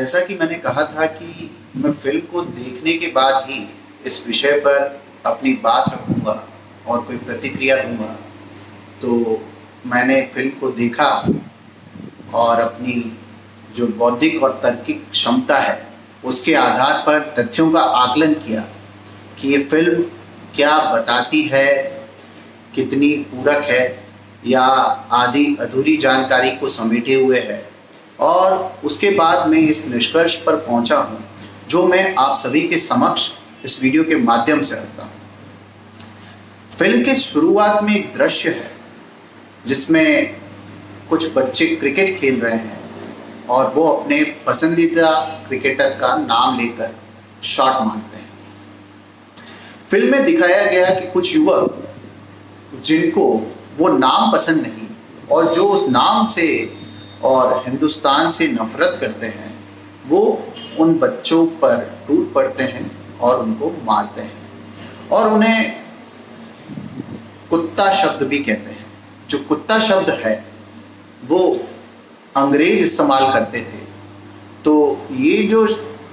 जैसा कि मैंने कहा था कि मैं फ़िल्म को देखने के बाद ही इस विषय पर अपनी बात रखूँगा और कोई प्रतिक्रिया दूँगा। तो मैंने फ़िल्म को देखा और अपनी जो बौद्धिक और तार्किक क्षमता है, उसके आधार पर तथ्यों का आकलन किया कि ये फ़िल्म क्या बताती है, कितनी पूरक है या आधी अधूरी जानकारी को समेटे हुए है। और उसके बाद मैं इस निष्कर्ष पर पहुंचा हूं, जो मैं आप सभी के समक्ष इस वीडियो के माध्यम से रखता हूं। फिल्म के शुरुआत में एक दृश्य है जिसमें कुछ बच्चे क्रिकेट खेल रहे हैं और वो अपने पसंदीदा क्रिकेटर का नाम लेकर शॉट मारते हैं। फिल्म में दिखाया गया कि कुछ युवक जिनको वो नाम पसंद नहीं और जो उस नाम से और हिंदुस्तान से नफरत करते हैं, वो उन बच्चों पर टूट पड़ते हैं और उनको मारते हैं और उन्हें कुत्ता शब्द भी कहते हैं। जो कुत्ता शब्द है वो अंग्रेज इस्तेमाल करते थे। तो ये जो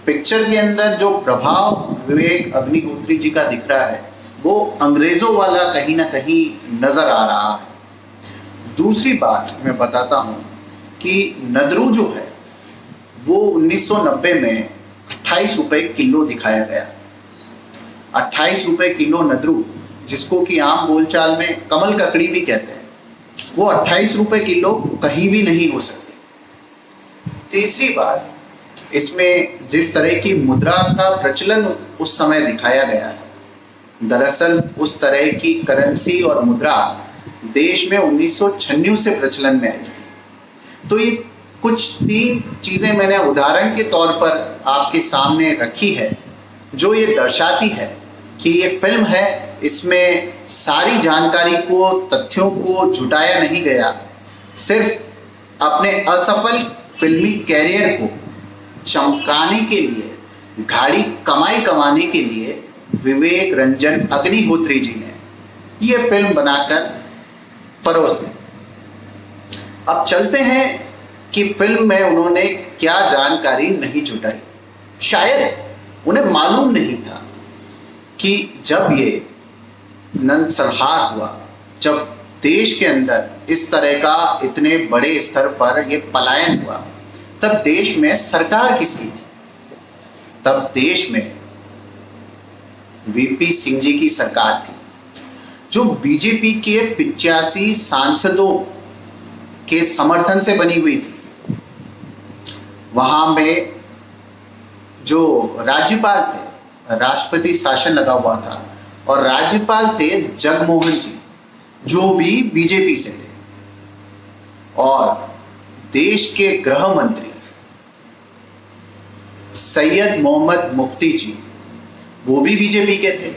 पिक्चर के अंदर जो प्रभाव विवेक अग्निहोत्री जी का दिख रहा है, वो अंग्रेजों वाला कहीं ना कहीं नजर आ रहा है। दूसरी बात मैं बताता हूं कि नदरू जो है वो 1990 में 28 रुपए किलो दिखाया गया। 28 रुपए किलो नदरू, जिसको कि आम बोलचाल में कमल ककड़ी भी कहते हैं, वो 28 रुपए किलो कहीं भी नहीं हो सकती। तीसरी बात, इसमें जिस तरह की मुद्रा का प्रचलन उस समय दिखाया गया है, दरअसल उस तरह की करेंसी और मुद्रा देश में 1996 से प्रचलन में आई थी। तो ये कुछ 3 चीज़ें मैंने उदाहरण के तौर पर आपके सामने रखी है, जो ये दर्शाती है कि ये फिल्म है, इसमें सारी जानकारी को, तथ्यों को जुटाया नहीं गया। सिर्फ अपने असफल फिल्मी कैरियर को चमकाने के लिए, गाड़ी कमाई कमाने के लिए विवेक रंजन अग्निहोत्री जी ने ये फिल्म बनाकर परोस दी। अब चलते हैं कि फिल्म में उन्होंने क्या जानकारी नहीं जुटाई। शायद उन्हें मालूम नहीं था कि जब ये नरसंहार हुआ, जब देश के अंदर इस तरह का इतने बड़े स्तर पर ये पलायन हुआ, तब देश में सरकार किसकी थी? तब देश में वीपी सिंह जी की सरकार थी, जो बीजेपी के 85 सांसदों के समर्थन से बनी हुई थी। वहां में जो राज्यपाल थे, राष्ट्रपति शासन लगा हुआ था और राज्यपाल थे जगमोहन जी, जो भी बीजेपी से थे, और देश के गृह मंत्री सैयद मोहम्मद मुफ्ती जी, वो भी बीजेपी के थे।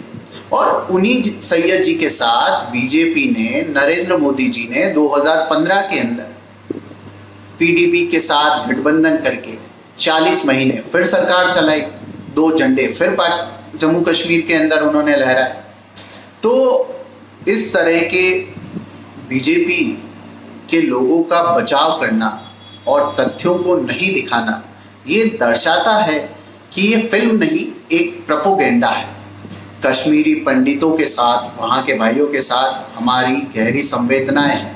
और उन्हीं सैयद जी के साथ बीजेपी ने, नरेंद्र मोदी जी ने 2015 के अंदर पीडीपी के साथ गठबंधन करके 40 महीने फिर सरकार चलाई। 2 झंडे फिर जम्मू कश्मीर के अंदर उन्होंने लहराए। तो इस तरह के बीजेपी के लोगों का बचाव करना और तथ्यों को नहीं दिखाना, ये दर्शाता है कि ये फिल्म नहीं, एक प्रोपेगेंडा है। कश्मीरी पंडितों के साथ, वहाँ के भाइयों के साथ हमारी गहरी संवेदनाएं हैं।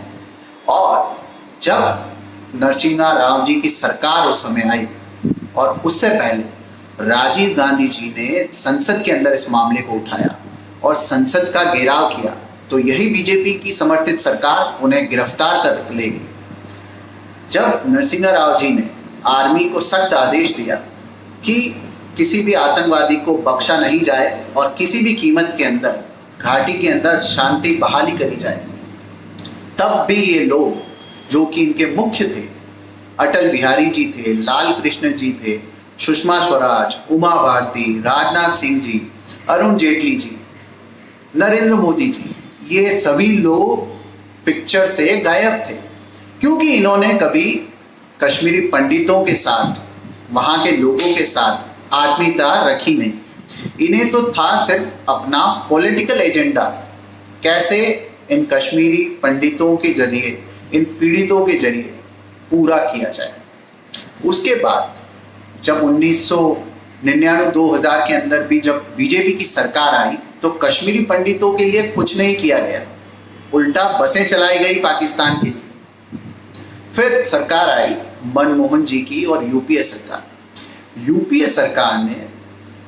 और जब नरसिम्हा राव जी की सरकार उस समय आई और उससे पहले राजीव गांधी जी ने संसद के अंदर इस मामले को उठाया और संसद का घेराव किया, तो यही बीजेपी की समर्थित सरकार उन्हें गिरफ्तार कर ले गई। जब नरसिम्हा राव जी ने आर्मी को सख्त आदेश दिया कि किसी भी आतंकवादी को बख्शा नहीं जाए और किसी भी कीमत के अंदर घाटी के अंदर शांति बहाली करी जाए, तब भी ये लोग, जो कि इनके मुख्य थे, अटल बिहारी जी थे, लाल कृष्ण जी थे, सुषमा स्वराज, उमा भारती, राजनाथ सिंह जी, अरुण जेटली जी, नरेंद्र मोदी जी, ये सभी लोग पिक्चर से गायब थे, क्योंकि इन्होंने कभी कश्मीरी पंडितों के साथ, वहाँ के लोगों के साथ आत्मीयता रखी नहीं। इन्हें तो था सिर्फ अपना पॉलिटिकल एजेंडा, कैसे इन कश्मीरी पंडितों के जरिए, इन पीड़ितों के जरिए पूरा किया जाए। उसके बाद जब 1999-2000 के अंदर भी जब बीजेपी की सरकार आई तो कश्मीरी पंडितों के लिए कुछ नहीं किया गया, उल्टा बसें चलाई गई पाकिस्तान के लिए। फिर सरकार आई मनमोहन जी की और यूपीए सरकार। यूपीए सरकार ने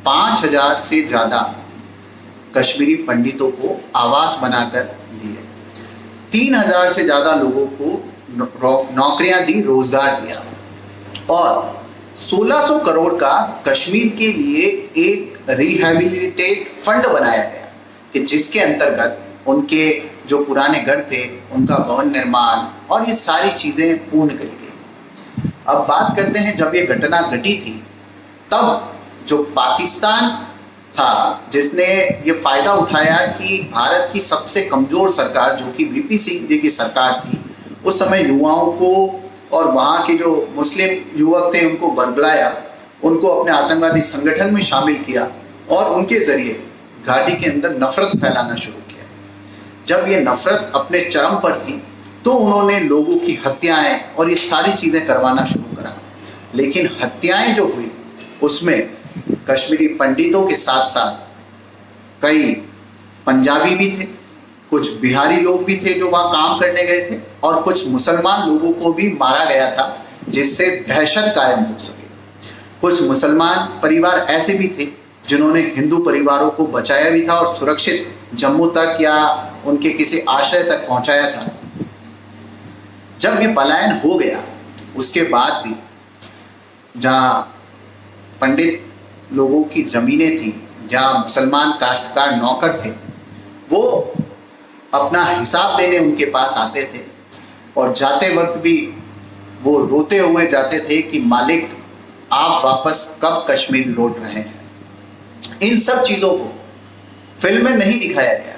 5000 से ज़्यादा कश्मीरी पंडितों को आवास बनाकर दिए, 3000 से ज़्यादा लोगों को नौकरियां दी, रोजगार दिया, और 1600 करोड़ का कश्मीर के लिए एक रिहैबिलिटेट फंड बनाया गया कि जिसके अंतर्गत उनके जो पुराने घर थे उनका भवन निर्माण और ये सारी चीज़ें पूर्ण करी गई। अब बात करते हैं जब ये घटना घटी थी तब जो पाकिस्तान था जिसने ये फायदा उठाया कि भारत की सबसे कमजोर सरकार जो कि वीपी सिंह जी की सरकार थी, उस समय युवाओं को और वहाँ के जो मुस्लिम युवक थे उनको बरगलाया, उनको अपने आतंकवादी संगठन में शामिल किया और उनके जरिए घाटी के अंदर नफरत फैलाना शुरू किया। जब ये नफरत अपने चरम पर थी तो उन्होंने लोगों की हत्याएं और ये सारी चीज़ें करवाना शुरू करा। लेकिन हत्याएं जो हुई उसमें कश्मीरी पंडितों के साथ साथ कई पंजाबी भी थे, कुछ बिहारी लोग भी थे जो वहाँ काम करने गए थे, और कुछ मुसलमान लोगों को भी मारा गया था जिससे दहशत कायम हो सके। कुछ मुसलमान परिवार ऐसे भी थे जिन्होंने हिंदू परिवारों को बचाया भी था और सुरक्षित जम्मू तक या उनके किसी आश्रय तक पहुंचाया था। जब ये पलायन हो गया उसके बाद भी जहाँ पंडित लोगों की ज़मीनें थी, जहाँ मुसलमान काश्तकार नौकर थे, वो अपना हिसाब देने उनके पास आते थे और जाते वक्त भी वो रोते हुए जाते थे कि मालिक आप वापस कब कश्मीर लौट रहे हैं। इन सब चीज़ों को फिल्म में नहीं दिखाया गया।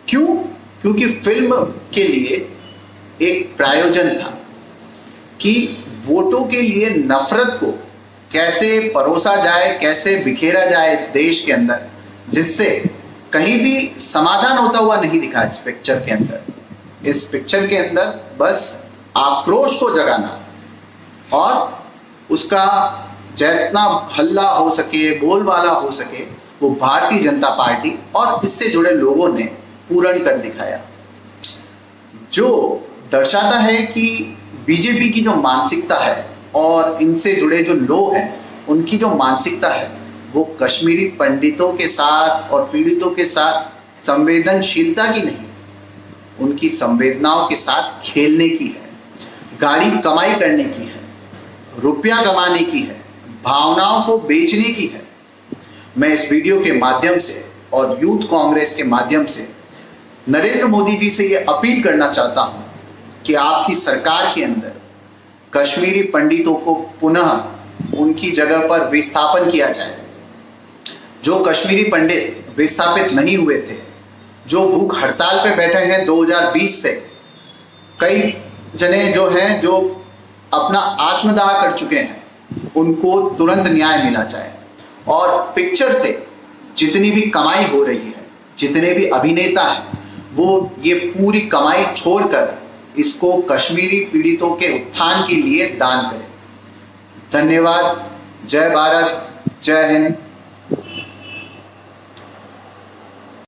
क्यों? क्योंकि फिल्म के लिए एक प्रायोजन था कि वोटों के लिए नफरत को कैसे परोसा जाए, कैसे बिखेरा जाए देश के अंदर, जिससे कहीं भी समाधान होता हुआ नहीं दिखा। इस पिक्चर के अंदर, इस पिक्चर के अंदर बस आक्रोश को जगाना और उसका जितना हल्ला हो सके, बोलबाला हो सके, वो भारतीय जनता पार्टी और इससे जुड़े लोगों ने पूर्ण कर दिखाया, जो दर्शाता है कि बीजेपी की जो मानसिकता है और इनसे जुड़े जो लोग हैं उनकी जो मानसिकता है वो कश्मीरी पंडितों के साथ और पीड़ितों के साथ संवेदनशीलता की नहीं, उनकी संवेदनाओं के साथ खेलने की है, गाड़ी कमाई करने की है, रुपया कमाने की है, भावनाओं को बेचने की है। मैं इस वीडियो के माध्यम से और यूथ कांग्रेस के माध्यम से नरेंद्र मोदी जी से ये अपील करना चाहता हूँ कि आपकी सरकार के अंदर कश्मीरी पंडितों को पुनः उनकी जगह पर विस्थापन किया जाए। जो कश्मीरी पंडित विस्थापित नहीं हुए थे, जो भूख हड़ताल पे बैठे हैं 2020 से, कई जने जो हैं जो अपना आत्मदाह कर चुके हैं, उनको तुरंत न्याय मिला जाए। और पिक्चर से जितनी भी कमाई हो रही है, जितने भी अभिनेता हैं, वो ये पूरी कमाई छोड़कर इसको कश्मीरी पीड़ितों के उत्थान के लिए दान करें। धन्यवाद। जय भारत, जय हिंद।